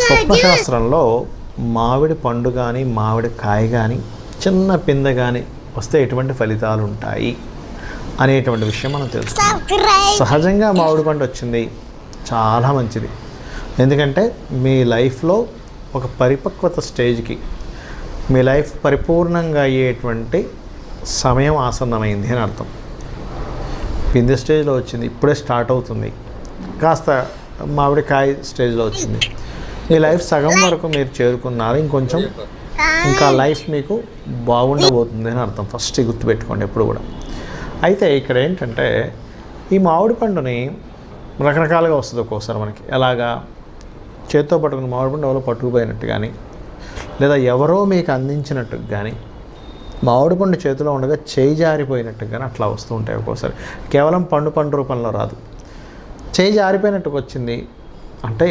స్వప్నశాస్త్రంలో మామిడి పండు కానీ మామిడి కాయ కానీ చిన్న పిందె కానీ వస్తే ఎటువంటి ఫలితాలు ఉంటాయి అనేటువంటి విషయం మనం తెలుసుకుందాం. సహజంగా మామిడి పండు వచ్చింది చాలా మంచిది. ఎందుకంటే మీ లైఫ్లో ఒక పరిపక్వత స్టేజ్కి మీ లైఫ్ పరిపూర్ణంగా అయ్యేటువంటి సమయం ఆసన్నమైంది అని అర్థం. పిందె స్టేజ్లో వచ్చింది, ఇప్పుడే స్టార్ట్ అవుతుంది, కాస్త మామిడికాయ స్టేజ్లో వచ్చింది. మీ లైఫ్ సగం వరకు మీరు చేరుకున్నారు, ఇంకొంచెం ఇంకా లైఫ్ మీకు బాగుండబోతుంది అని అర్థం. ఫస్ట్ గుర్తుపెట్టుకోండి ఎప్పుడు కూడా. అయితే ఇక్కడ ఏంటంటే ఈ మామిడి పండుని రకరకాలుగా వస్తుంది ఒక్కోసారి మనకి. ఎలాగా చేత్తో పట్టుకుని మామిడి పండు ఎవరో పట్టుకుపోయినట్టు కానీ, లేదా ఎవరో మీకు అందించినట్టు కానీ, మామిడి పండు చేతిలో ఉండగా చేయి జారిపోయినట్టు కానీ అట్లా వస్తూ ఉంటాయి ఒక్కోసారి. కేవలం పండు రూపంలో రాదు, చేయి జారిపోయినట్టుకు వచ్చింది అంటే